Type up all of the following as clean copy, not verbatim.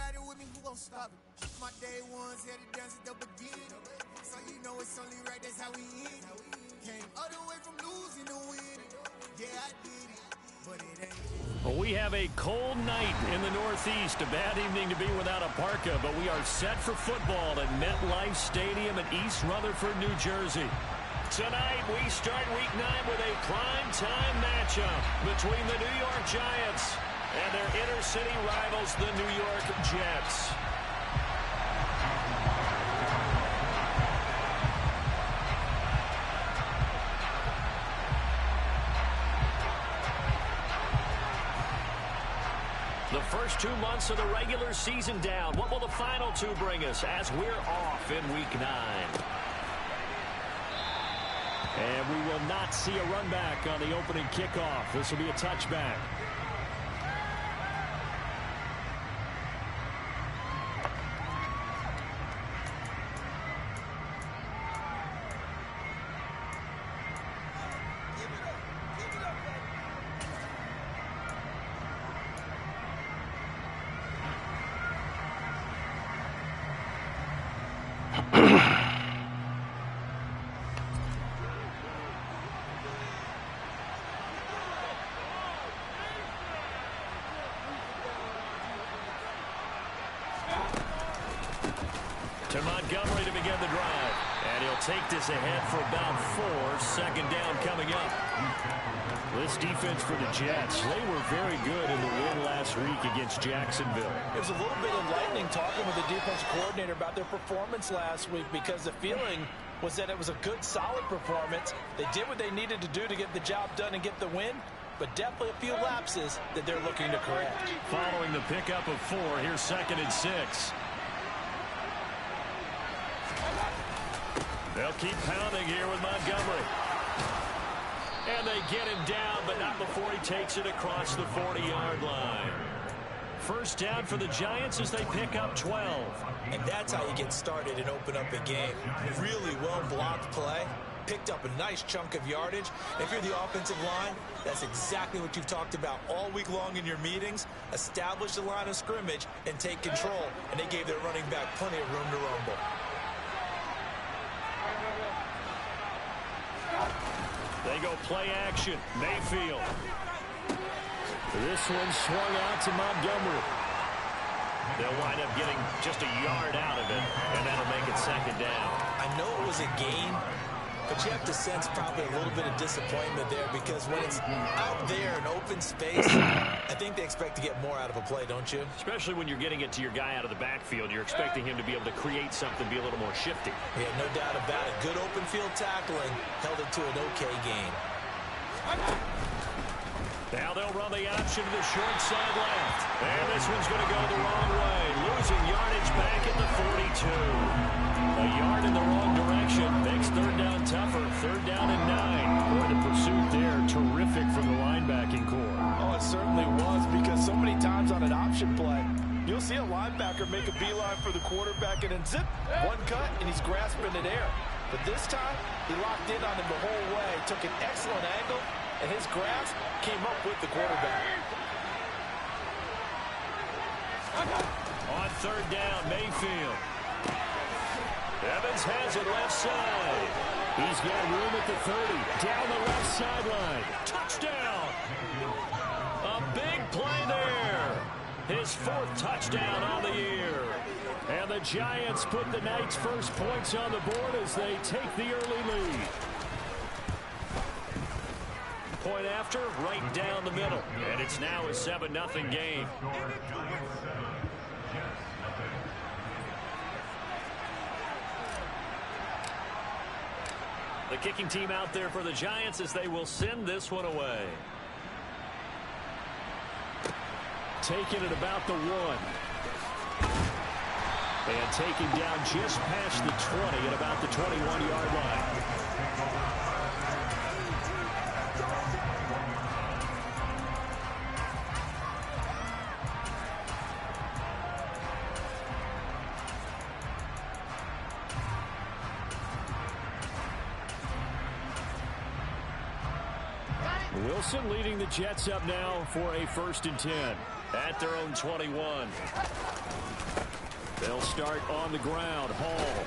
riding with me, who gon' stop it? My day ones headed down to the beginning. So you know it's only right, that's how we end. Came all the way from losing to winning. Yeah, I did it, but it ain't. Well, we have a cold night in the Northeast. A bad evening to be without a parka, but we are set for football at MetLife Stadium in East Rutherford, New Jersey. Tonight, we start Week 9 with a prime-time matchup between the New York Giants and their inner-city rivals, the New York Jets. The first 2 months of the regular season down. What will the final 2 bring us as we're off in Week 9? And we will not see a run back on the opening kickoff. This will be a touchback. To Montgomery to begin the drive. And he'll take this ahead for about 4. Second down coming up. This defense for the Jets, they were very good in the win last week against Jacksonville. It was a little bit enlightening talking with the defensive coordinator about their performance last week, because the feeling was that it was a good, solid performance. They did what they needed to do to get the job done and get the win, but definitely a few lapses that they're looking to correct. Following the pickup of 4, here's 2nd and 6. They'll keep pounding here with Montgomery. And they get him down, but not before he takes it across the 40-yard line. First down for the Giants as they pick up 12. And that's how you get started and open up a game. Really well-blocked play. Picked up a nice chunk of yardage. If you're the offensive line, that's exactly what you've talked about all week long in your meetings. Establish the line of scrimmage and take control. And they gave their running back plenty of room to rumble. They go play action. Mayfield. This one swung out to Montgomery. They'll wind up getting just a yard out of it, and that'll make it 2nd down. I know it was a gain, but you have to sense probably a little bit of disappointment there, because when it's out there in open space, I think they expect to get more out of a play, don't you? Especially when you're getting it to your guy out of the backfield. You're expecting him to be able to create something, be a little more shifty. Yeah, no doubt about it. Good open field tackling held it to an okay gain. Now they'll run the option to the short side left. And this one's going to go the wrong way. Losing yardage back at the 42. A yard in the wrong direction makes 3rd down tougher. 3rd down and 9. Boy, the pursuit there, terrific from the linebacking core. Oh, it certainly was, because so many times on an option play, you'll see a linebacker make a beeline for the quarterback, and then zip, one cut, and he's grasping it air. But this time, he locked in on him the whole way, took an excellent angle, and his grasp came up with the quarterback. On 3rd down, Mayfield. Evans has it left side. He's got room at the 30. Down the left sideline. Touchdown. A big play there. His 4th touchdown on the year. And the Giants put the night's first points on the board as they take the early lead. Point after, right down the middle. And it's now a 7-0 game. The kicking team out there for the Giants as they will send this one away. Taking it about the 1. And taken down just past the 20 at about the 21-yard line. Wilson leading the Jets up now for a 1st and 10 at their own 21. They'll start on the ground. Hall.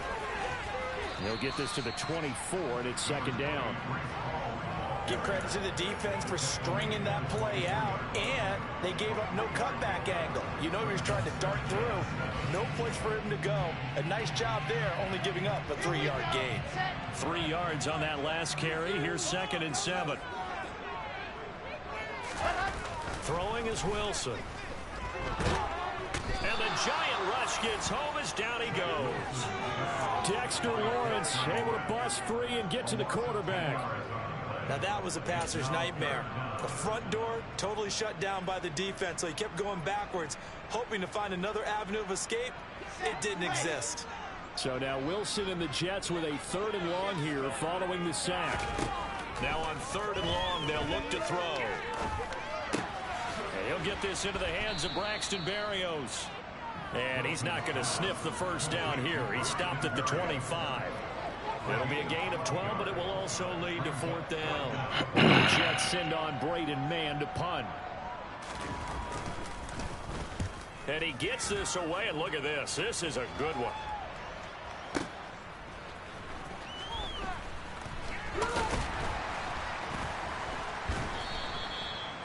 They'll get this to the 24, and it's second down. Give credit to the defense for stringing that play out, and they gave up no cutback angle. You know he was trying to dart through. No place for him to go. A nice job there, only giving up a 3-yard gain. 3 yards on that last carry. Here's 2nd and 7. Throwing is Wilson. And the giant rush gets home as down he goes. Dexter Lawrence able to bust free and get to the quarterback. Now that was a passer's nightmare. The front door totally shut down by the defense, so he kept going backwards, hoping to find another avenue of escape. It didn't exist. So now Wilson and the Jets with a 3rd and long here following the sack. Now on 3rd and long, they'll look to throw. And he'll get this into the hands of Braxton Berrios. And he's not going to sniff the first down here. He stopped at the 25. It'll be a gain of 12, but it will also lead to 4th down. The Jets send on Braden Mann to punt. And he gets this away, and look at this. This is a good one.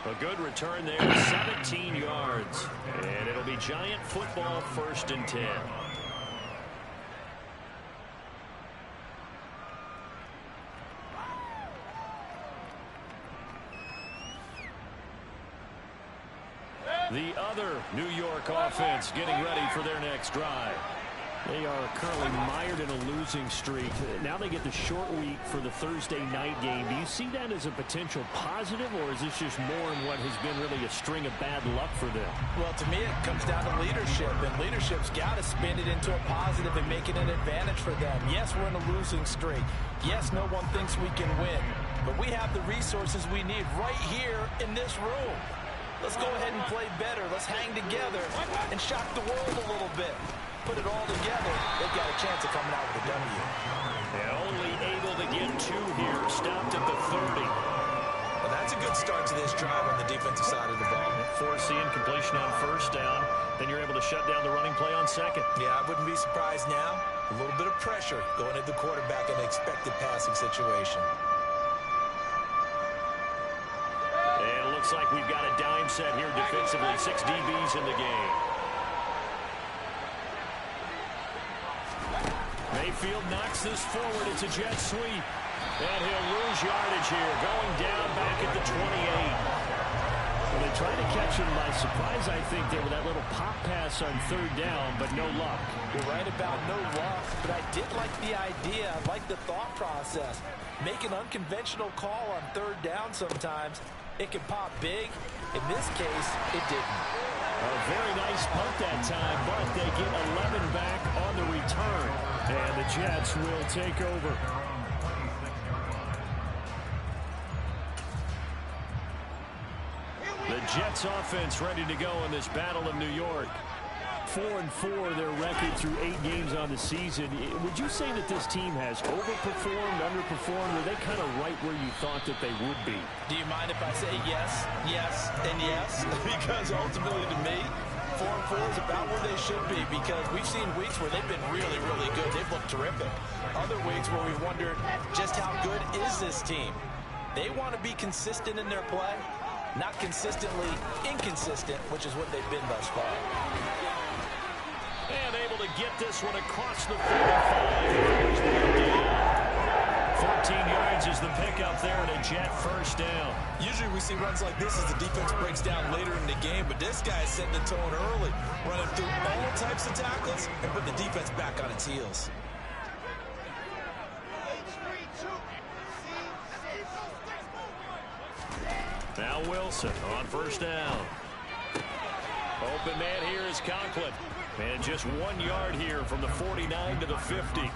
A good return there, 17 yards. And it'll be Giant football, 1st and 10. The other New York offense getting ready for their next drive. They are currently mired in a losing streak. Now they get the short week for the Thursday night game. Do you see that as a potential positive, or is this just more in what has been really a string of bad luck for them? Well, to me, it comes down to leadership, and leadership's got to spin it into a positive and make it an advantage for them. Yes, we're in a losing streak. Yes, no one thinks we can win, but we have the resources we need right here in this room. Let's go ahead and play better. Let's hang together and shock the world a little bit. Put it all together, they've got a chance of coming out with a W. And only able to get 2 here. Stopped at the 30. Well, that's a good start to this drive on the defensive side of the ball. Force the incompletion on 1st down. Then you're able to shut down the running play on 2nd. Yeah, I wouldn't be surprised now. A little bit of pressure going at the quarterback in an expected passing situation. And it looks like we've got a dime set here defensively. 6 DBs in the game. Mayfield knocks this forward. It's a jet sweep. And he'll lose yardage here. Going down back at the 28. Well, they tried to catch him by surprise, I think, there with that little pop pass on 3rd down, but no luck. You're right about no luck, but I did like the idea. I like the thought process. Make an unconventional call on 3rd down sometimes. It can pop big. In this case, it didn't. A very nice punt that time, but they get 11 back on the return. And the Jets will take over. The Jets offense ready to go in this Battle of New York. 4-4 their record through 8 games on the season. Would you say that this team has overperformed, underperformed, or are they kind of right where you thought that they would be? Do you mind if I say yes, yes, and yes? Because ultimately to me, 4-4 is about where they should be, because we've seen weeks where they've been really, really good. They've looked terrific. Other weeks where we've wondered just how good is this team. They want to be consistent in their play, not consistently inconsistent, which is what they've been thus far. And able to get this one across the 45. 14 yards is the pickup there and a Jet 1st down. Usually we see runs like this as the defense breaks down later in the game, but this guy is setting the tone early, running through all types of tackles and putting the defense back on its heels. Now Wilson on 1st down. Open man here is Conklin. And just 1 yard here from the 49 to the 50.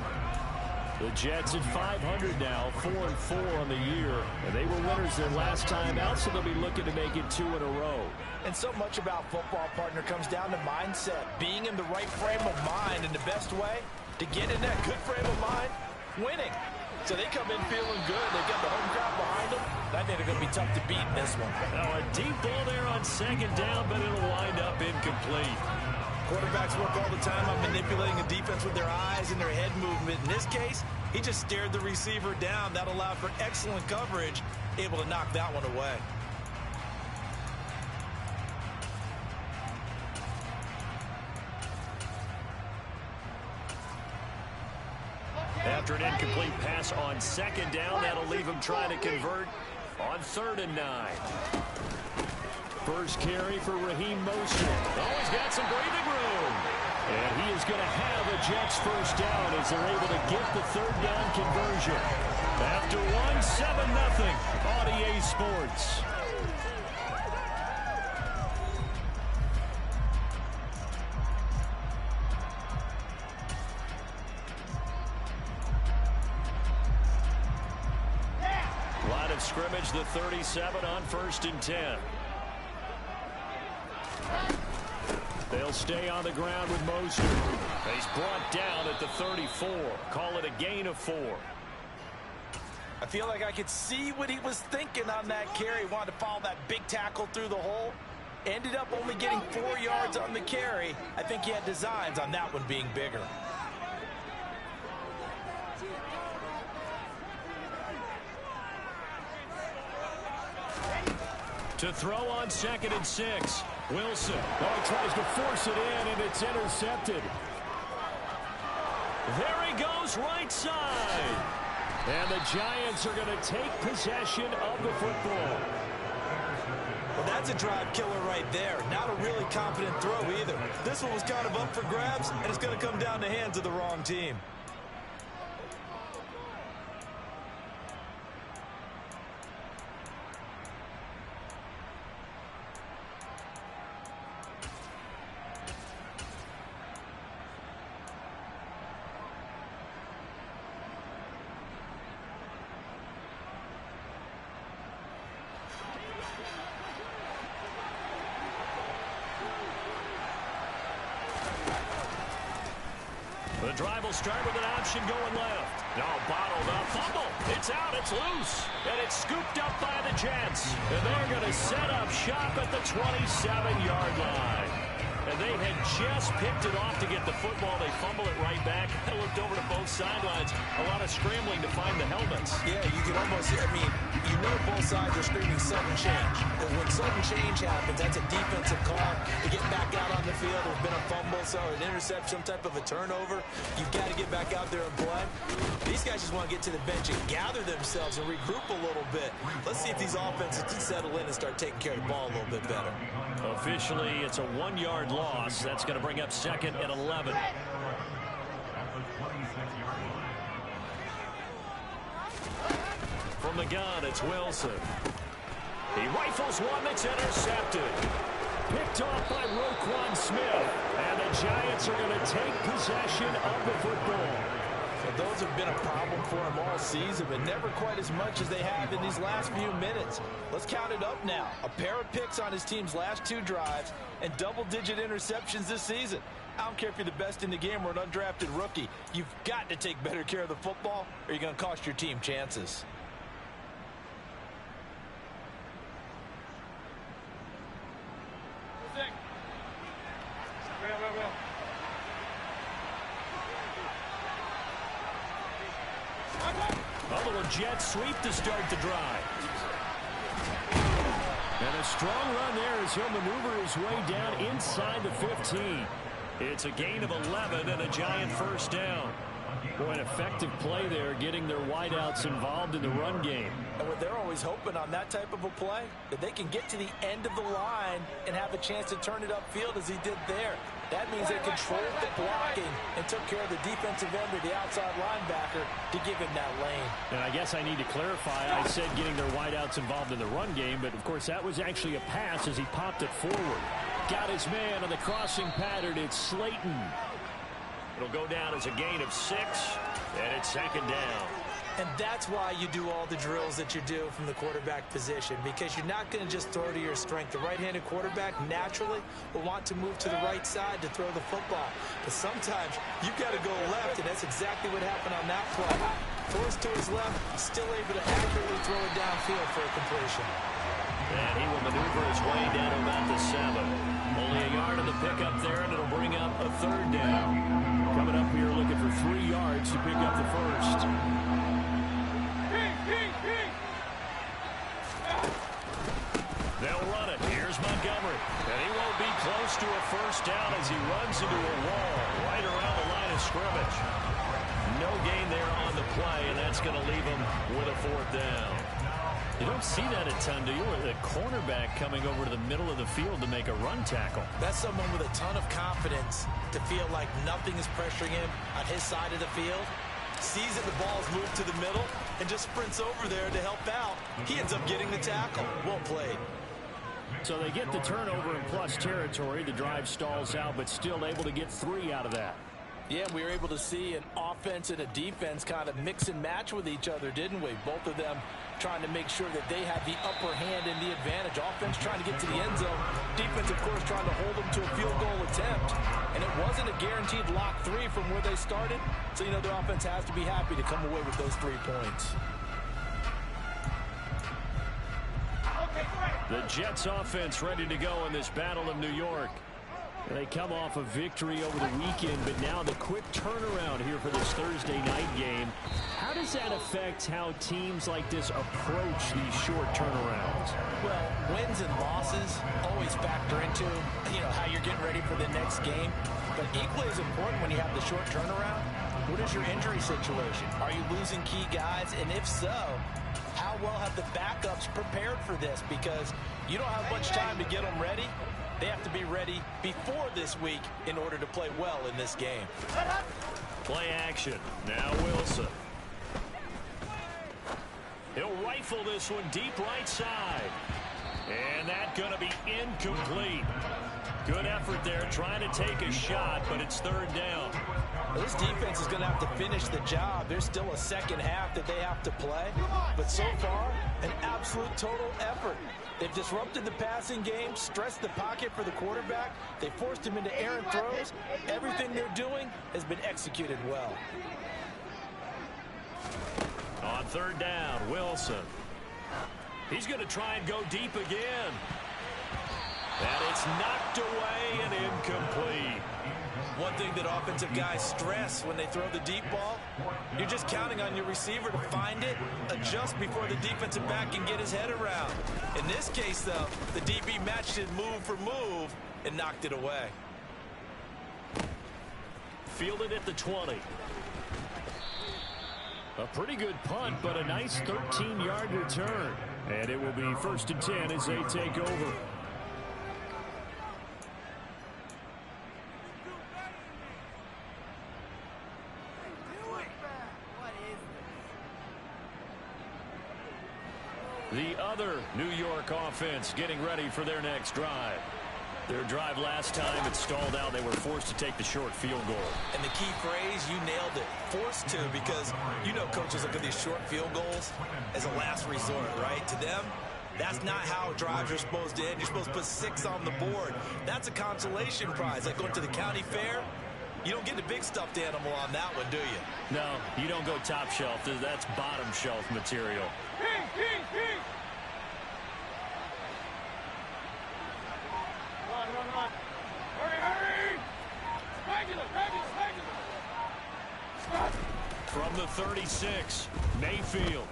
The Jets at 500 now, 4-4 on the year. And they were winners their last time out, so they'll be looking to make it 2 in a row. And so much about football, partner, comes down to mindset. Being in the right frame of mind, and the best way to get in that good frame of mind, winning. So they come in feeling good. They've got the home crowd behind them. I think they're going to be tough to beat in this one. Now a deep ball there on 2nd down, but it'll wind up incomplete. Quarterbacks work all the time on manipulating a defense with their eyes and their head movement. In this case, he just stared the receiver down. That allowed for excellent coverage, able to knock that one away. After an incomplete pass on second down, that'll leave him trying to convert on 3rd and 9. First carry for Raheem Mostert. Oh, he's got some breathing room. And he is going to have a Jets first down as they're able to get the 3rd down conversion. After 7-0 on EA Sports. Line of scrimmage, the 37 on 1st and 10. They'll stay on the ground with Mostert. He's brought down at the 34. Call it a gain of 4. I feel like I could see what he was thinking on that carry. Wanted to follow that big tackle through the hole. Ended up only getting 4 yards on the carry. I think he had designs on that one being bigger. To throw on 2nd and 6. Wilson. Oh, he tries to force it in, and it's intercepted. There he goes, right side. And the Giants are going to take possession of the football. Well, that's a drive killer right there. Not a really confident throw either. This one was kind of up for grabs, and it's going to come down the hands of the wrong team. The drive will start with an option going left. No, bottled up. Fumble. It's out. It's loose. And it's scooped up by the Jets. And they're going to set up shop at the 27-yard line. And they had just picked it off to get the football. They fumble it right back. I looked over to both sidelines. A lot of scrambling to find the helmets. Yeah, you can almost, I mean, you know both sides are screaming sudden change. And when sudden change happens, that's a defensive call. To get back out on the field, there's been a fumble, so an interception, some type of a turnover. You've got to get back out there and play. These guys just want to get to the bench and gather themselves and regroup a little bit. Let's see if these offenses can settle in and start taking care of the ball a little bit better. Officially, it's a 1-yard loss. That's going to bring up 2nd and 11. From the gun, it's Wilson. He rifles one that's intercepted. Picked off by Roquan Smith. And the Giants are going to take possession of the football. So those have been a problem for him all season, but never quite as much as they have in these last few minutes. Let's count it up now. A pair of picks on his team's last 2 drives and double-digit interceptions this season. I don't care if you're the best in the game or an undrafted rookie. You've got to take better care of the football or you're going to cost your team chances. A little jet sweep to start the drive. And a strong run there as he'll maneuver his way down inside the 15. It's a gain of 11 and a Giant first down. Boy, an effective play there, getting their wideouts involved in the run game. And what they're always hoping on that type of a play, that they can get to the end of the line and have a chance to turn it upfield as he did there. That means they controlled the blocking and took care of the defensive end or the outside linebacker to give him that lane. And I guess I need to clarify, I said getting their wideouts involved in the run game, but of course that was actually a pass as he popped it forward. Got his man on the crossing pattern. It's Slayton. It'll go down as a gain of 6, and it's 2nd down. And that's why you do all the drills that you do from the quarterback position, because you're not going to just throw to your strength. The right-handed quarterback naturally will want to move to the right side to throw the football. But sometimes you've got to go left, and that's exactly what happened on that play. Forced to his left, still able to accurately throw it downfield for a completion. And he will maneuver his way down about the 7. Only a yard of the pickup there, and it'll bring up a third down. Coming up here looking for 3 yards to pick up the first. They'll run it. Here's Montgomery. And he won't be close to a first down as he runs into a wall right around the line of scrimmage. No gain there on the play, and that's going to leave him with a 4th down. You don't see that a ton, do you? With a cornerback coming over to the middle of the field to make a run tackle. That's someone with a ton of confidence to feel like nothing is pressuring him on his side of the field. Sees that the ball's moved to the middle and just sprints over there to help out. He ends up getting the tackle. Well played. So they get the turnover in plus territory. The drive stalls out, but still able to get 3 out of that. Yeah, we were able to see an offense and a defense kind of mix and match with each other, didn't we? Both of them trying to make sure that they had the upper hand and the advantage. Offense trying to get to the end zone. Defense, of course, trying to hold them to a field goal attempt. And it wasn't a guaranteed lock 3 from where they started. So, you know, the offense has to be happy to come away with those 3 points. The Jets offense ready to go in this Battle of New York. They come off a victory over the weekend, but now the quick turnaround here for this Thursday night game. How does that affect how teams like this approach these short turnarounds? Well, wins and losses always factor into, how you're getting ready for the next game. But equally as important when you have the short turnaround, what is your injury situation? Are you losing key guys? And if so, how well have the backups prepared for this? Because you don't have much time to get them ready. They have to be ready before this week in order to play well in this game. Play action. Now Wilson. He'll rifle this one deep right side. And that's going to be incomplete. Good effort there trying to take a shot, but it's 3rd down. Well, this defense is going to have to finish the job. There's still a second half that they have to play. But so far, an absolute total effort. They've disrupted the passing game, stressed the pocket for the quarterback. They forced him into errant throws. Everything they're doing has been executed well. On 3rd down, Wilson. He's going to try and go deep again. And it's knocked away and incomplete. One thing that offensive guys stress when they throw the deep ball, you're just counting on your receiver to find it, adjust before the defensive back can get his head around. In this case, though, the DB matched it move for move and knocked it away. Fielded at the 20. A pretty good punt, but a nice 13-yard return. And it will be 1st and 10 as they take over. The other New York offense getting ready for their next drive. Their drive last time, it stalled out. They were forced to take the short field goal. And the key phrase, you nailed it, forced to, because coaches look at these short field goals as a last resort, right? To them, that's not how drives are supposed to end. You're supposed to put 6 on the board. That's a consolation prize. Like going to the county fair, you don't get the big stuffed animal on that one, do you? No, you don't go top shelf. That's bottom shelf material. From the 36, Mayfield.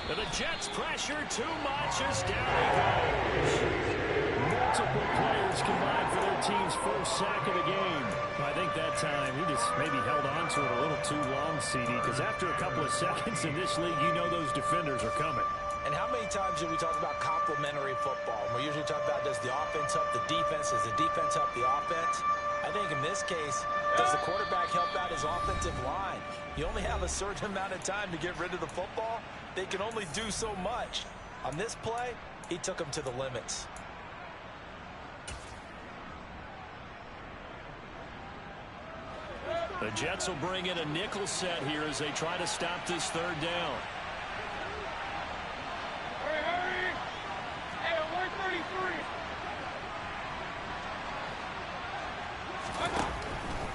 And the Jets pressure too much as down he goes. Multiple players combined for their team's first sack of the game. I think that time he just maybe held on to it a little too long, CD, because after a couple of seconds in this league, those defenders are coming. And how many times do we talk about complementary football? And we usually talk about, does the offense help the defense? Does the defense help the offense? I think in this case, does the quarterback help out his offensive line? You only have a certain amount of time to get rid of the football. They can only do so much. On this play, he took them to the limits. The Jets will bring in a nickel set here as they try to stop this 3rd down.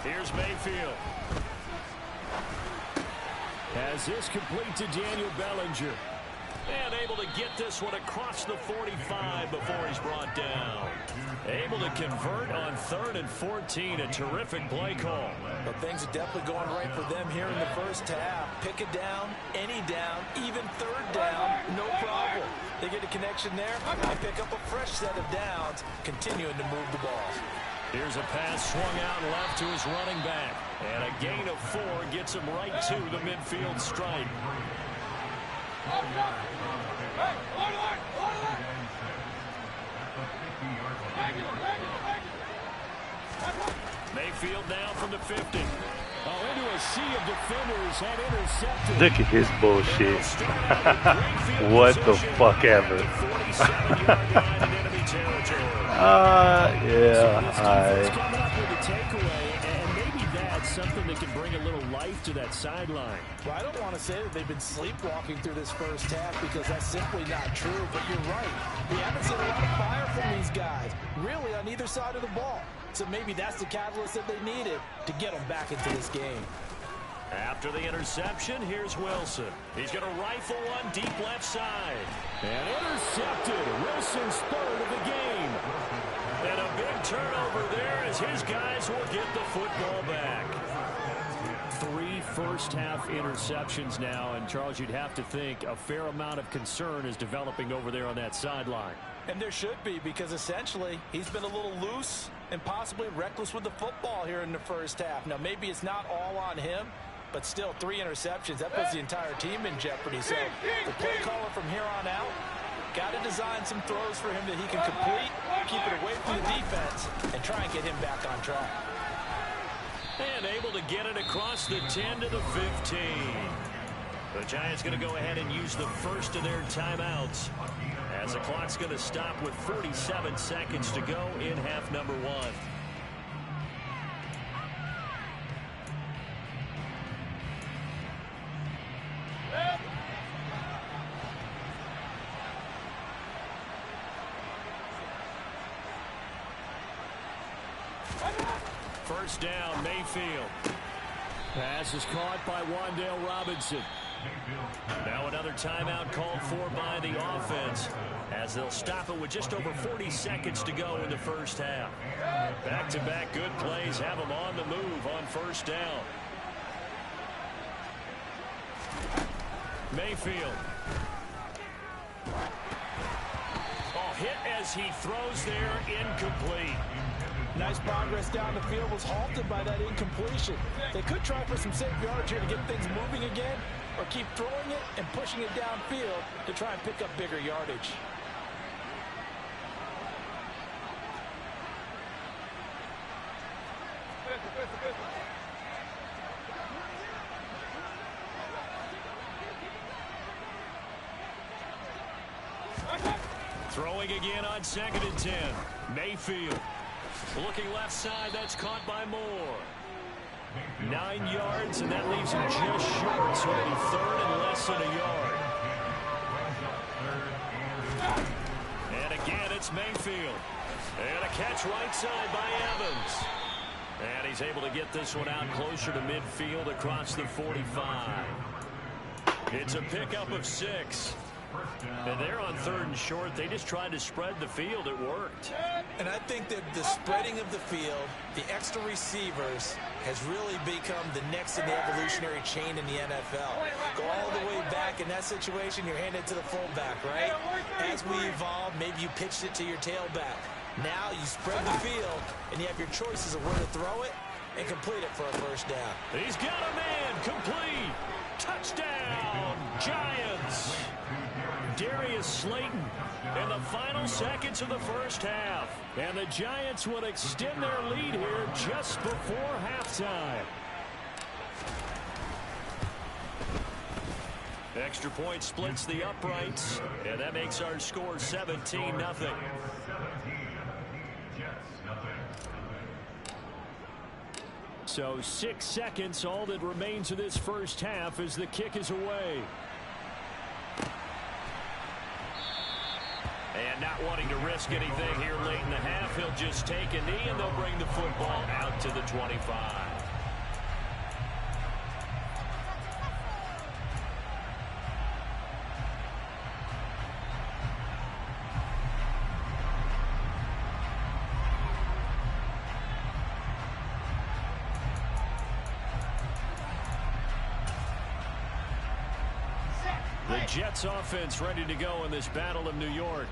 Here's Mayfield. Has this complete to Daniel Bellinger. And able to get this one across the 45 before he's brought down. Able to convert on 3rd and 14. A terrific play call. But things are definitely going right for them here in the first half. Pick a down, any down, even 3rd down, no problem. They get a connection there and pick up a fresh set of downs, continuing to move the ball. Here's a pass swung out left to his running back. And a gain of 4 gets him right to the midfield stripe. Mayfield now from the 50. Oh, into a sea of defenders and intercepted. Look at this bullshit. What the fuck ever. Yeah. Coming up with a takeaway, and maybe that's something that can bring a little life to that sideline. Well, I don't want to say that they've been sleepwalking through this first half because that's simply not true, but you're right. We haven't seen a lot of fire from these guys, really on either side of the ball. So maybe that's the catalyst that they needed to get them back into this game. After the interception, here's Wilson. He's going to rifle one deep left side. And intercepted. Wilson's 3rd of the game. And a big turnover there as his guys will get the football back. 3 first-half interceptions now. And, Charles, you'd have to think a fair amount of concern is developing over there on that sideline. And there should be, because essentially he's been a little loose and possibly reckless with the football here in the first half. Now, maybe it's not all on him, but still 3 interceptions. That puts the entire team in jeopardy. So the play caller from here on out got to design some throws for him that he can complete, keep it away from the defense, and try and get him back on track. And able to get it across the 10 to the 15. The Giants going to go ahead and use the first of their timeouts, as the clock's going to stop with 47 seconds to go in half number 1. First down, Mayfield. Pass is caught by Wan'Dale Robinson. Now another timeout called for by the offense, as they'll stop it with just over 40 seconds to go in the first half. Back-to-back good plays have them on the move on first down. Mayfield. Oh, hit as he throws there, incomplete. Nice progress down the field, was halted by that incompletion. They could try for some safe yards here to get things moving again, or keep throwing it and pushing it downfield to try and pick up bigger yardage. Throwing again on 2nd and 10. Mayfield. Looking left side, that's caught by Moore. 9 yards, and that leaves him just short, so it'll be 3rd and less than a yard. And again, it's Mayfield. And a catch right side by Evans. And he's able to get this one out closer to midfield across the 45. It's a pickup of 6. And they're on 3rd and short. They just tried to spread the field. It worked. And I think that the spreading of the field, the extra receivers, has really become the next in the evolutionary chain in the NFL. Go all the way back in that situation, you're handed to the fullback, right? As we evolve, maybe you pitched it to your tailback. Now you spread the field, and you have your choices of where to throw it and complete it for a first down. He's got a man. Complete. Touchdown, Giants. Darius Slayton in the final seconds of the first half. And the Giants will extend their lead here just before halftime. Extra point splits the uprights, and that makes our score 17-0. So 6 seconds, all that remains of this first half as the kick is away. And not wanting to risk anything here late in the half, he'll just take a knee and they'll bring the football out to the 25. The Jets offense ready to go in this battle of New York.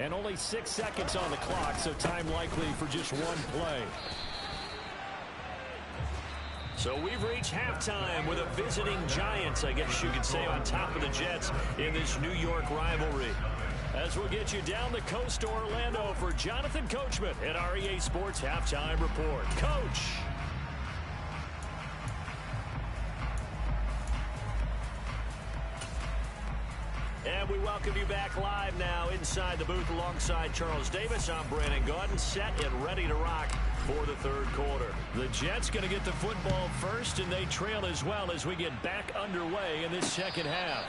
And only 6 seconds on the clock, so time likely for just one play. So we've reached halftime with a visiting Giants, I guess you could say, on top of the Jets in this New York rivalry. As we'll get you down the coast to Orlando for Jonathan Coachman at our EA Sports Halftime Report. Coach. And we welcome you back live now inside the booth alongside Charles Davis. I'm Brandon Gaudin, set and ready to rock for the third quarter. The Jets going to get the football first, and they trail as well as we get back underway in this second half.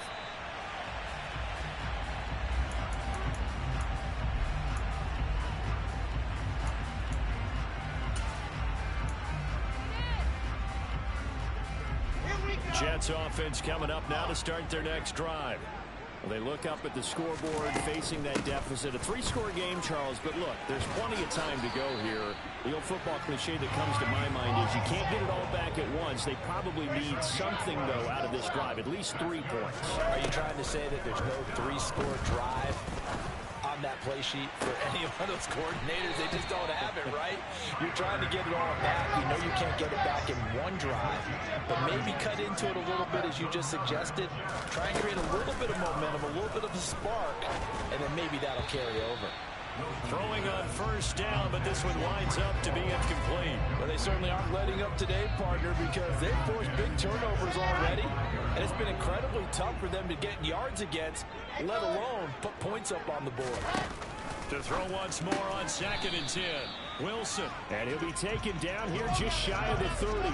Jets offense coming up now to start their next drive. Well, they look up at the scoreboard facing that deficit. A 3-score game, Charles, but look, there's plenty of time to go here. The old football cliche that comes to my mind is you can't get it all back at once. They probably need something, though, out of this drive, at least 3 points. Are you trying to say that there's no 3-score drive on that play sheet for any one of those coordinators? They just don't have it, right? You're trying to get it all back. You know you can't get it back in one drive, but maybe cut into it a little bit as you just suggested. Try and create a little bit of momentum, a little bit of a spark, and then maybe that'll carry over. Throwing on first down, but this one winds up to be incomplete. Well, they certainly aren't letting up today, partner, because they've forced big turnovers already, and it's been incredibly tough for them to get yards against, let alone put points up on the board. To throw once more on 2nd and 10. Wilson, and he'll be taken down here just shy of the 30.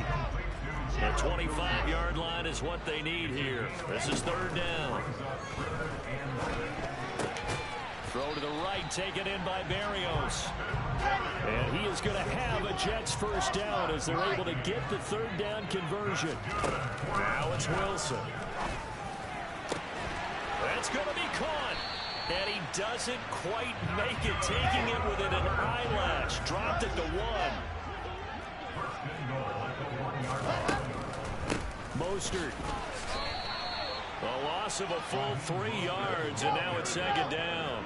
The 25-yard line is what they need here. This is 3rd down. Throw to the right, taken in by Barrios. And he is going to have a Jets first down as they're able to get the 3rd down conversion. Now it's Wilson. That's going to be caught. And he doesn't quite make it, taking it within an eyelash. Dropped it to 1. Mostert. A loss of a full 3 yards, and now it's 2nd down.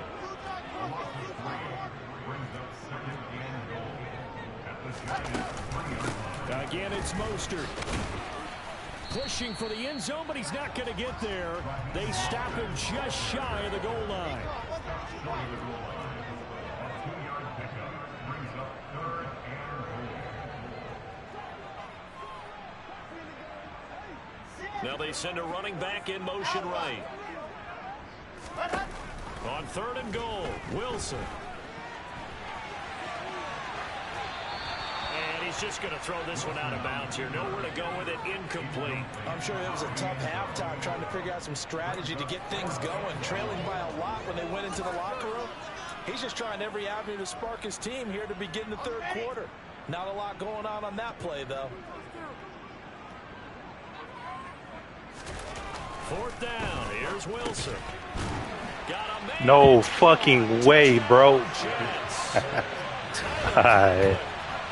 Again, it's Mostert. Pushing for the end zone, but he's not going to get there. They stop him just shy of the goal line. Now they send a running back in motion right. On 3rd and goal, Wilson. And he's just going to throw this one out of bounds here. Nowhere to go with it, incomplete. I'm sure it was a tough halftime trying to figure out some strategy to get things going. Trailing by a lot when they went into the locker room. He's just trying every avenue to spark his team here to begin the 3rd quarter. Not a lot going on that play, though. 4th down. Here's Wilson. No fucking way, bro.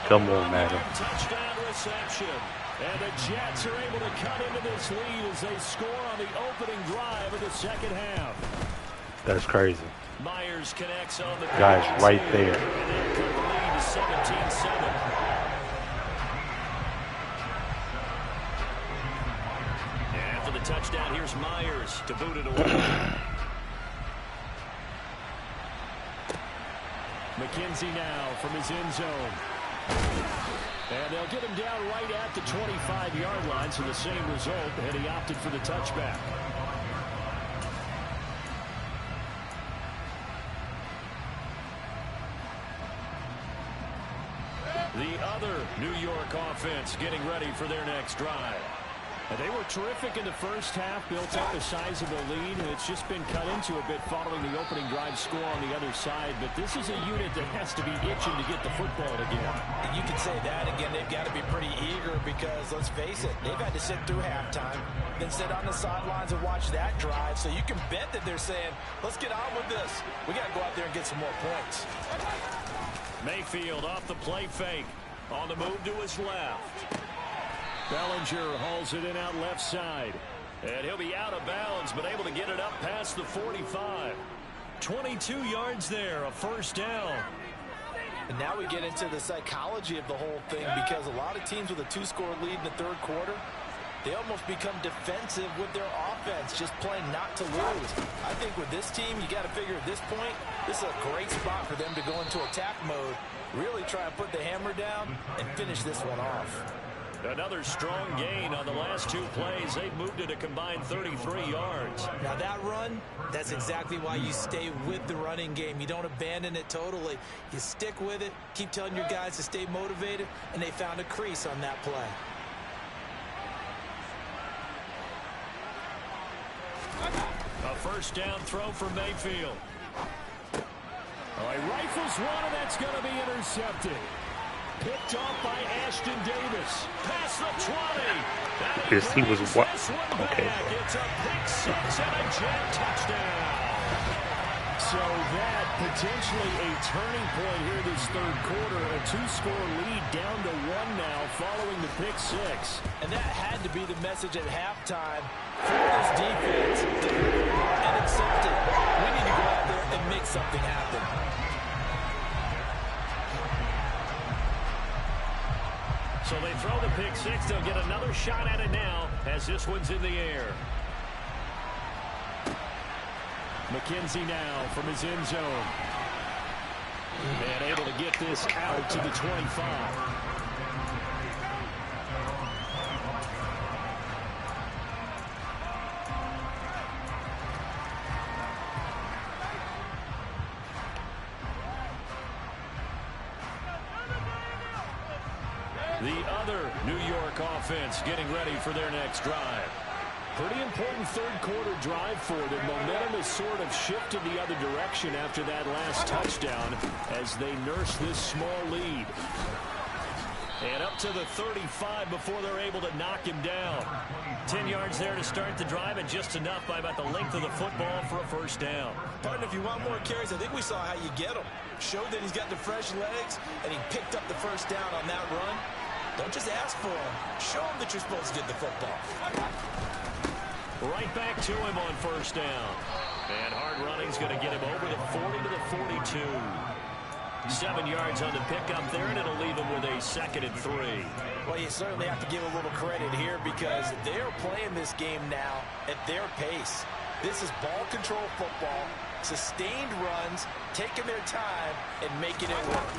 Come on, Madden. Touchdown reception. And the Jets are able to cut into this lead as they score on the opening drive of the 2nd half. That's crazy. Myers connects on the guys right there. And they cut the lead to 17-7. After the touchdown, here's Myers to boot it away. McKenzie now from his end zone. And they'll get him down right at the 25-yard line, so the same result, and he opted for the touchback. The other New York offense getting ready for their next drive. They were terrific in the first half, built up a sizable lead, and it's just been cut into a bit following the opening drive score on the other side. But this is a unit that has to be itching to get the football again. And you can say that again. They've got to be pretty eager because, let's face it, they've had to sit through halftime, then sit on the sidelines and watch that drive. So you can bet that they're saying, let's get on with this. We got to go out there and get some more points. Mayfield off the play fake. On the move to his left. Bellinger hauls it in out left side. And he'll be out of bounds, but able to get it up past the 45. 22 yards there, a first down. And now we get into the psychology of the whole thing, because a lot of teams with a 2-score lead in the third quarter, they almost become defensive with their offense, just playing not to lose. I think with this team, you got to figure at this point, this is a great spot for them to go into attack mode, really try and put the hammer down and finish this one off. Another strong gain on the last 2 plays. They've moved it a combined 33 yards. Now that run, that's exactly why you stay with the running game. You don't abandon it totally. You stick with it, keep telling your guys to stay motivated, and they found a crease on that play. A first down throw for Mayfield. All right, rifles one, and that's going to be intercepted. Picked off by Ashton Davis. Past the 20. Because he was what? Okay. It's a pick 6 and a jet touchdown. So that potentially a turning point here this third quarter. A 2-score lead down to 1 now following the pick 6. And that had to be the message at halftime for this defense. And accept it. We need to go out there and make something happen. So they throw the pick 6. They'll get another shot at it now as this one's in the air. McKenzie now from his end zone. And able to get this out to the 25. The other New York offense getting ready for their next drive. Pretty important third quarter drive for them. Momentum has sort of shifted the other direction after that last touchdown as they nurse this small lead. And up to the 35 before they're able to knock him down. 10 yards there to start the drive, and just enough by about the length of the football for a first down. Partner, if you want more carries, I think we saw how you get them. Showed that he's got the fresh legs, and he picked up the first down on that run. Don't just ask for them. Show them that you're supposed to get the football. Right back to him on first down. And hard running's going to get him over the 40 to the 42. 7 yards on the pickup there, and it'll leave him with a 2nd and 3. Well, you certainly have to give a little credit here because they're playing this game now at their pace. This is ball control football, sustained runs, taking their time, and making it work.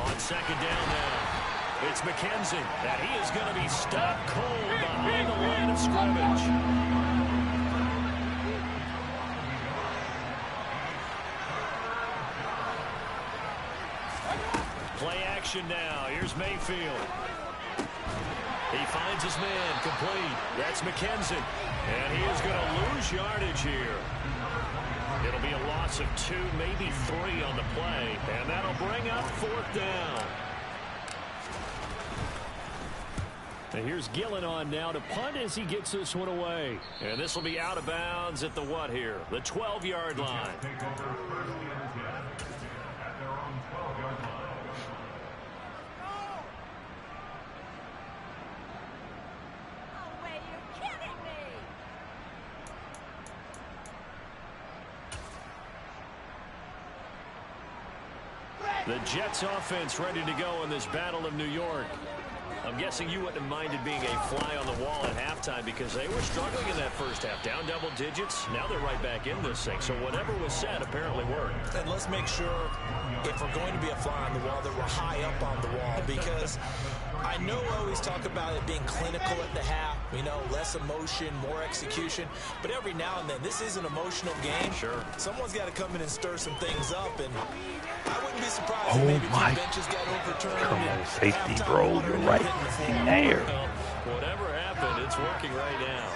On second down now. It's McKenzie, and he is going to be stopped cold behind the line of scrimmage. Play action now. Here's Mayfield. He finds his man complete. That's McKenzie, and he is going to lose yardage here. It'll be a loss of 2, maybe 3 on the play, and that'll bring up 4th down. And here's Gillen on now to punt as he gets this one away. And this will be out of bounds at the what here? The 12-yard line. The Jets offense ready to go in this Battle of New York. I'm guessing you wouldn't have minded being a fly on the wall at halftime because they were struggling in that first half. Down double digits. Now they're right back in this thing. So whatever was said apparently worked. And let's make sure, if we're going to be a fly on the wall, that we're high up on the wall, because I know we always talk about it being clinical at the half, you know, less emotion, more execution, but every now and then, this is an emotional game. Sure. Someone's got to come in and stir some things up, and I wouldn't be surprised if maybe two benches got overturned. Come on, safety, bro, you're right there. Well, whatever happened, it's working right now.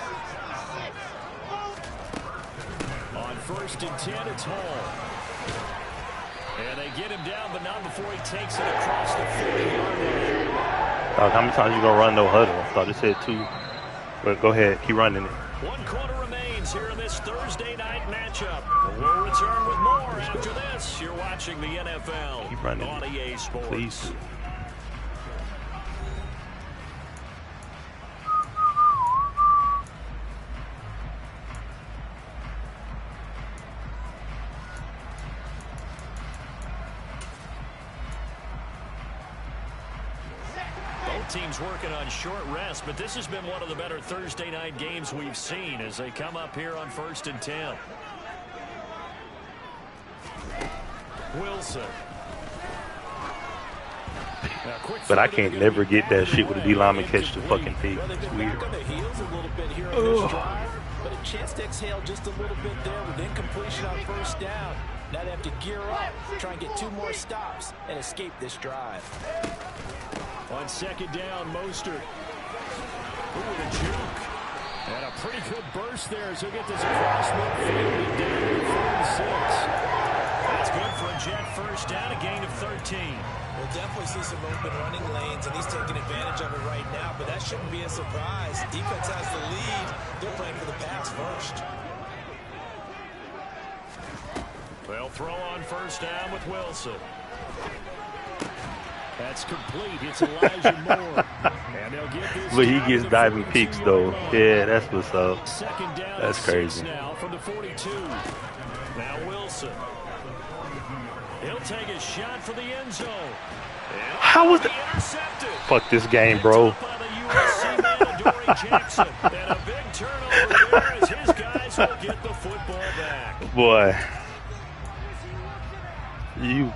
On 1st and 10, it's Hall. And they get him down, but not before he takes it across the 40-yard line. How many times you gonna run no huddle? I thought it said 2. But go ahead, keep running it. 1 quarter remains here in this Thursday night matchup. We'll return with more after this. You're watching the NFL keep running on EA Sports. Please. Both teams working on short rest, but this has been one of the better Thursday night games we've seen as they come up here on 1st and 10. Wilson. But I can't never get that shit with a D lineman catch the fucking feet. It's weird. But a chance to exhale just a little bit there with incompletion on 1st down. Now they have to gear up, try and get 2 more stops, and escape this drive. On 2nd down, Mostert. Ooh, the juke. And a pretty good burst there as he'll get this across midfield and down to 46. That's good for a Jet 1st down, a gain of 13. We'll definitely see some open running lanes, and he's taking advantage of it right now, but that shouldn't be a surprise. Defense has the lead. They're playing for the pass first. They'll throw on 1st down with Wilson. That's complete. It's Elijah Moore. And they'll get this. But he gets diving peaks, though. Yeah, that's what's up. 2nd down. That's crazy. Now from the 42. Now Wilson. He'll take a shot for the end zone. How was that? Fuck this game, bro. Jackson. And a big turnover there as his guys will get the football back. Boy. You.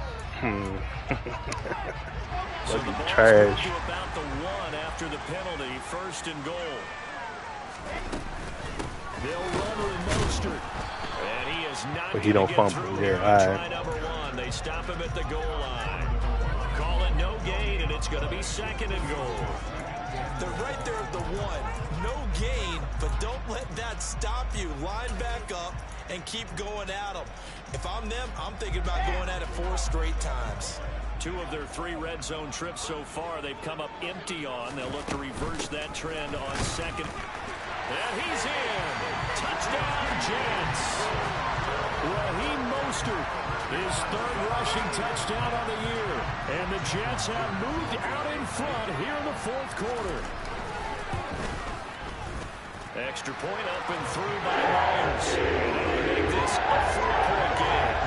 So the ball's trash. to about the 1 after the penalty. 1st and goal. They'll run with Mostert. And he is not But he don't fumble. Yeah, all right. number 1. They stop him at the goal line. Call it no gain, and it's going to be 2nd and goal. They're right there at the 1. No gain, but don't let that stop you. Line back up and keep going at them. If I'm them, I'm thinking about going at it 4 straight times. 2 of their 3 red zone trips so far, they've come up empty on. They'll look to reverse that trend on 2nd. And he's in. Touchdown, Jets. Raheem Mostert, his 3rd rushing touchdown on the year. And the Jets have moved out in front here in the 4th quarter. Extra point up and through by Myers. And they make this a 4-point game.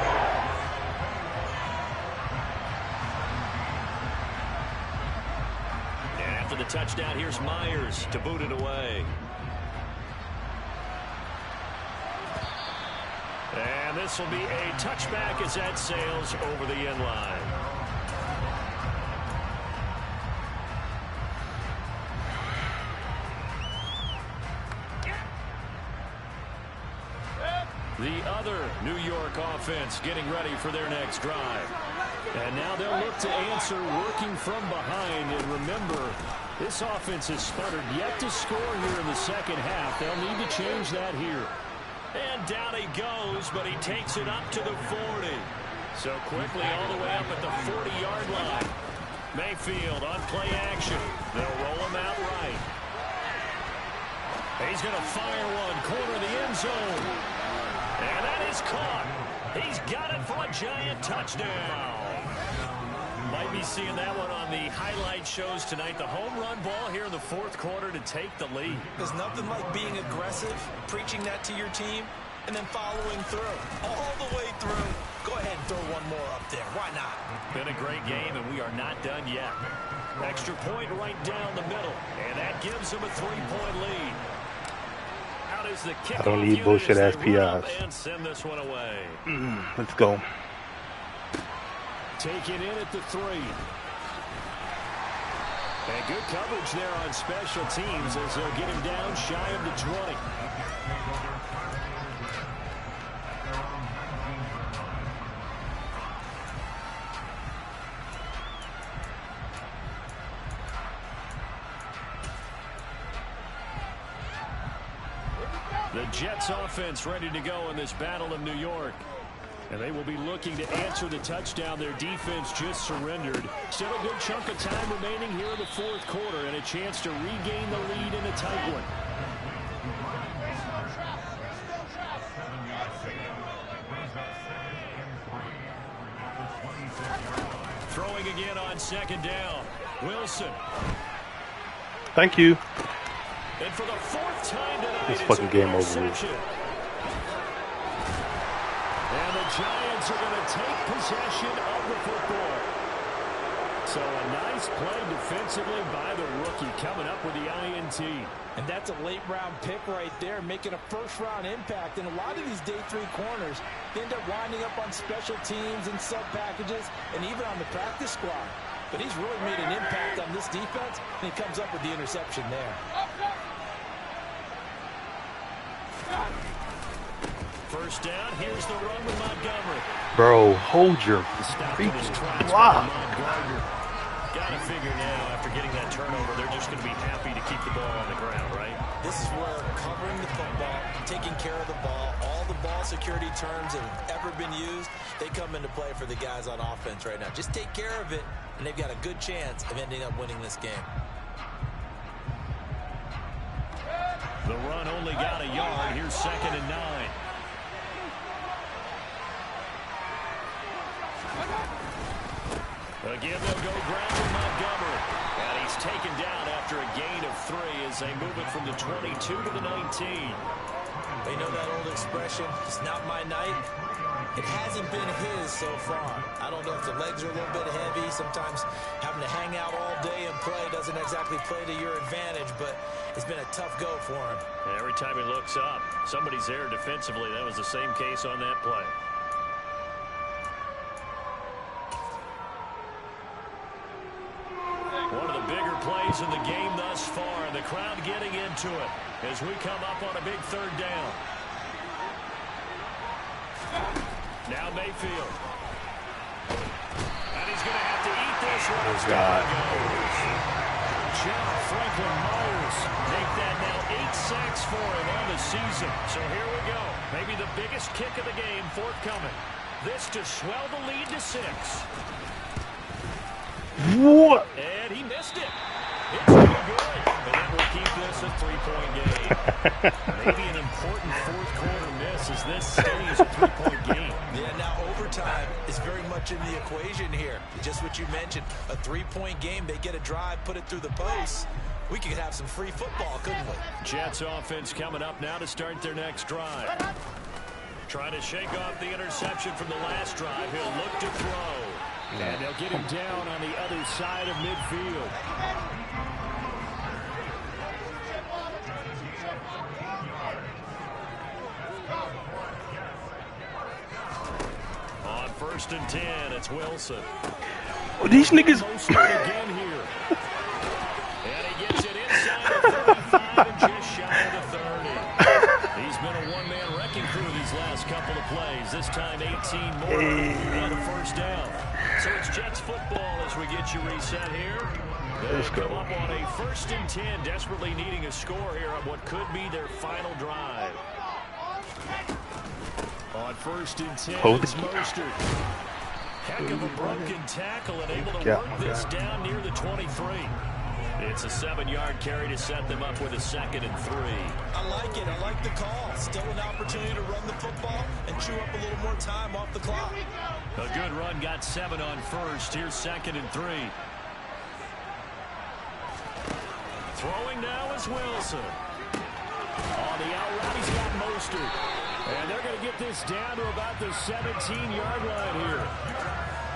And after the touchdown, here's Myers to boot it away. And this will be a touchback as that sails over the end line. The other New York offense getting ready for their next drive. And now they'll look to answer working from behind. And remember, this offense has sputtered yet to score here in the 2nd half. They'll need to change that here. And down he goes, but he takes it up to the 40. So quickly all the way up at the 40-yard line. Mayfield on play action. They'll roll him out right. He's going to fire one, corner of the end zone. And that is caught. He's got it for a giant touchdown. Might be seeing that one on the highlight shows tonight. The home run ball here in the 4th quarter to take the lead. There's nothing like being aggressive, preaching that to your team, and then following through. All the way through. Go ahead and throw one more up there. Why not? Been a great game, and we are not done yet. Extra point right down the middle, and that gives them a 3-point lead. Out is the kickoff. I don't need bullshit ass PIs. And send this one away. Let's go. Taken in at the 3. And good coverage there on special teams as they'll get him down shy of the 20. The Jets offense ready to go in this Battle of New York. And they will be looking to answer the touchdown their defense just surrendered. Still a good chunk of time remaining here in the 4th quarter and a chance to regain the lead in a tight one. Throwing again on 2nd down. Wilson. Thank you. And for the 4th time tonight, this fucking game over with. And the Giants are going to take possession of the football. So a nice play defensively by the rookie coming up with the INT. And that's a late-round pick right there, making a first-round impact. And a lot of these day 3 corners end up winding up on special teams and sub-packages and even on the practice squad. But he's really made an impact on this defense, and he comes up with the interception there. First down, here's the run with Montgomery. Bro, hold your freaking block. Got to figure now, after getting that turnover, they're just going to be happy to keep the ball on the ground, right? This is where covering the football, taking care of the ball, all the ball security terms that have ever been used, they come into play for the guys on offense right now. Just take care of it, and they've got a good chance of ending up winning this game. The run only got a yard. Here's 2nd and 9. Again, they'll go ground with Montgomery. And he's taken down after a gain of 3 as they move it from the 22 to the 19. They know that old expression, it's not my night. It hasn't been his so far. I don't know if the legs are a little bit heavy. Sometimes having to hang out all day and play doesn't exactly play to your advantage, but it's been a tough go for him. And every time he looks up, somebody's there defensively. That was the same case on that play. One of the bigger plays in the game thus far, and the crowd getting into it as we come up on a big 3rd down. Now Mayfield. And he's going to have to eat this one. Oh, God. Jeff Franklin Myers make that now 8 sacks for him on the season. So here we go. Maybe the biggest kick of the game forthcoming. This to swell the lead to 6. What? And he missed it. It's pretty good. And that will keep this a 3-point game. Maybe an important 4th quarter miss as this stays a 3-point game. Yeah, now overtime is very much in the equation here. Just what you mentioned, a 3-point game. They get a drive, put it through the post. We could have some free football, couldn't we? Jets offense coming up now to start their next drive. Trying to shake off the interception from the last drive. He'll look to throw. And they'll get him down on the other side of midfield. On 1st and 10, it's Wilson. Oh, these niggas. Again here. And he gets it inside the 35 and just shy of the 30. He's been a one-man wrecking crew these last couple of plays. This time 18 more and a 1st down. So it's Jets football as we get you reset here. Let's go. Come up on a 1st and 10, desperately needing a score here on what could be their final drive. On 1st and 10, it's Mostert. Heck of a broken tackle and able to work this down near the 23. It's a 7-yard carry to set them up with a 2nd and 3. I like it. I like the call. Still an opportunity to run the football and chew up a little more time off the clock. A good run, got 7 on 1st. Here's 2nd and 3. Throwing now is Wilson. On the out route, he's got Mostert. And they're going to get this down to about the 17-yard line here.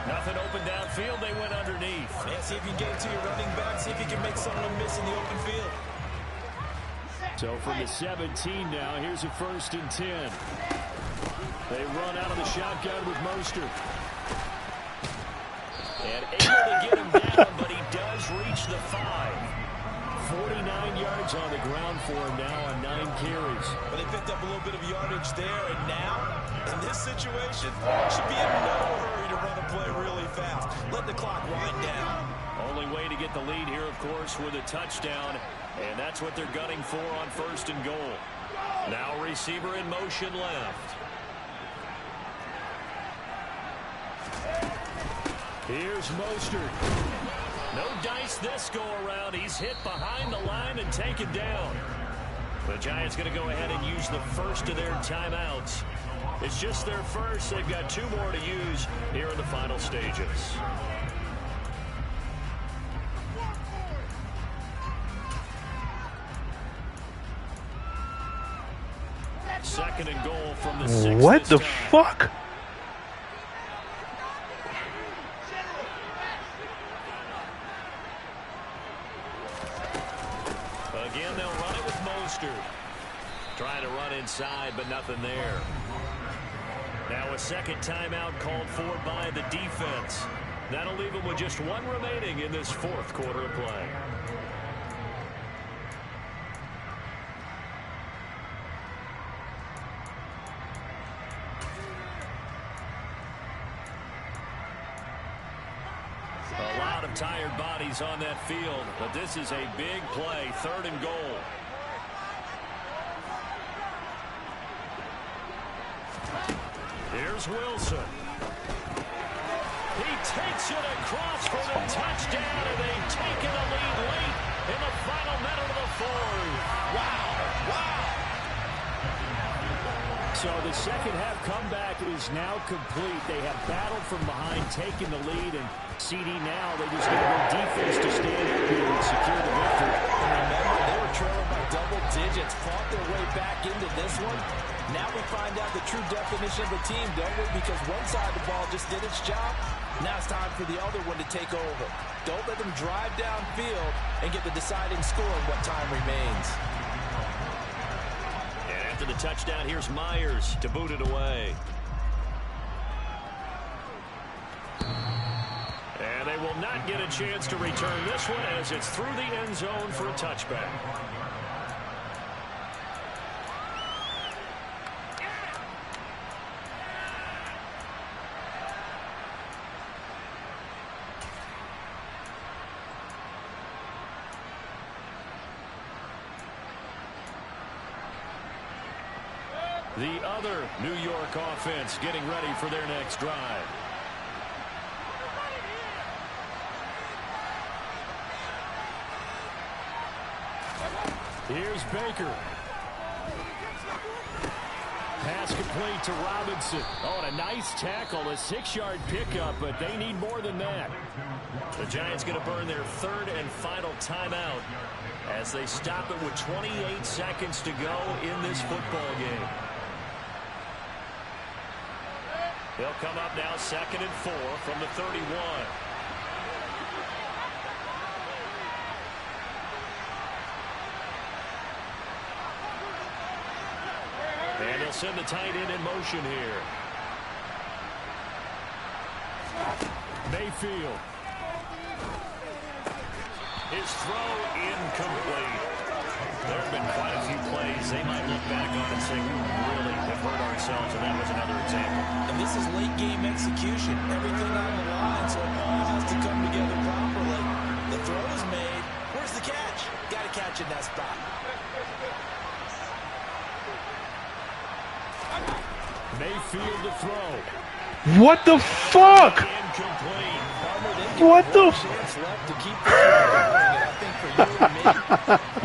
Nothing open downfield. They went underneath. Yeah, see if you can get it to your running back. See if you can make someone miss in the open field. So from the 17 now, here's a 1st and 10. They run out of the shotgun with Mostert. And able to get him down, but he does reach the 5. 49 yards on the ground for him now on 9 carries. But they picked up a little bit of yardage there, and now, in this situation, should be in no hurry to run a play really fast. Let the clock wind down. Only way to get the lead here, of course, with a touchdown, and that's what they're gunning for on 1st and goal. Now receiver in motion left. Here's Mostert. No dice this go around. He's hit behind the line and taken down. The Giants going to go ahead and use the first of their timeouts. It's just their first. They've got 2 more to use here in the final stages. Second and goal from the 6. What the fuck? Mostert. Trying to run inside, but nothing there. Now a second timeout called for by the defense. That'll leave them with just one remaining in this fourth quarter of play. A lot of tired bodies on that field, but this is a big play, 3rd and goal. Here's Wilson. He takes it across for the touchdown, and they've taken the lead late in the final minute of the fourth. Wow. So the second half comeback is now complete. They have battled from behind, taking the lead, and CD now, they just need their defense to stand up here and secure the victory. And remember, they were trailing by double digits, fought their way back into this one. Now we find out the true definition of the team, don't we? Because one side of the ball just did its job. Now it's time for the other one to take over. Don't let them drive downfield and get the deciding score in what time remains. And after the touchdown, here's Myers to boot it away. And they will not get a chance to return this one as it's through the end zone for a touchback. The other New York offense getting ready for their next drive. Here's Baker. Pass complete to Robinson. Oh, and a nice tackle, a 6-yard pickup, but they need more than that. The Giants going to burn their 3rd and final timeout as they stop it with 28 seconds to go in this football game. They'll come up now 2nd and 4 from the 31. And they'll send the tight end in motion here. Mayfield. His throw incomplete. There have been quite a few plays they might look back on and say, we really have hurt ourselves, and that was another example. And this is late game execution. Everything on the line, so it all has to come together properly. The throw is made. Where's the catch? Got to catch in that spot. Mayfield to throw. What the fuck? Incomplete. What the Chance left to keep this one going, and I think for you and me,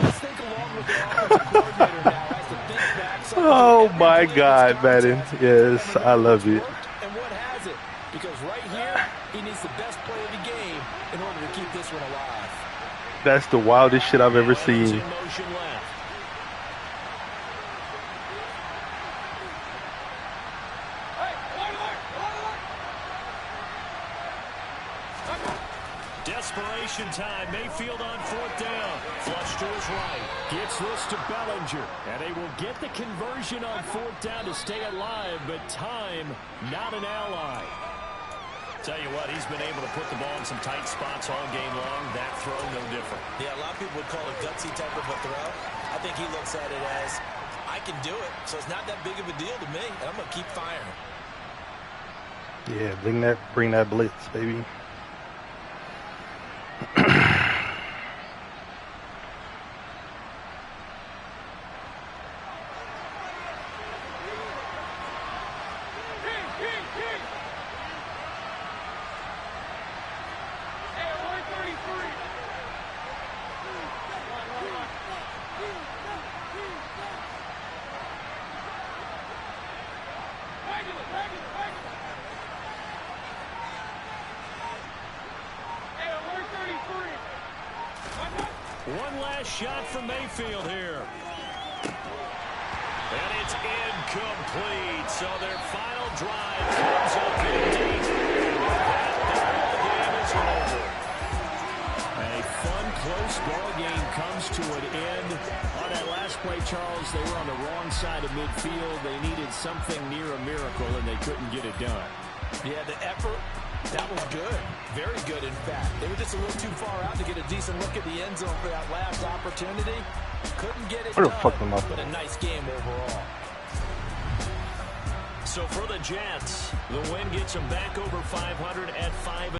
let's think along with the offensive coordinator now as to think back. Oh my God, Madden. Yes, I love it. And what has it? Because right here, he needs the best play of the game in order to keep this one alive. That's the wildest shit I've ever seen. In motion left. Desperation time. Mayfield on 4th down. Flush to his right. Gets this to Bellinger. And they will get the conversion on 4th down to stay alive, but time, not an ally. Tell you what, he's been able to put the ball in some tight spots all game long. That throw, no different. Yeah, a lot of people would call it gutsy type of a throw. I think he looks at it as, I can do it, so it's not that big of a deal to me, and I'm going to keep firing. Yeah, bring that blitz, baby. One last shot from Mayfield here. And it's incomplete. So their final drive comes up empty. That ball game is over. A fun, close ball game comes to an end on that last play Charles, they were on the wrong side of midfield. They needed something near a miracle, and they couldn't get it done. Yeah, the effort, that was good. Very good, in fact. They were just a little too far out to get a decent look at the end zone for that last opportunity. Couldn't get it done, but a nice game overall. So for the Jets, the win gets them back over 500 at 5.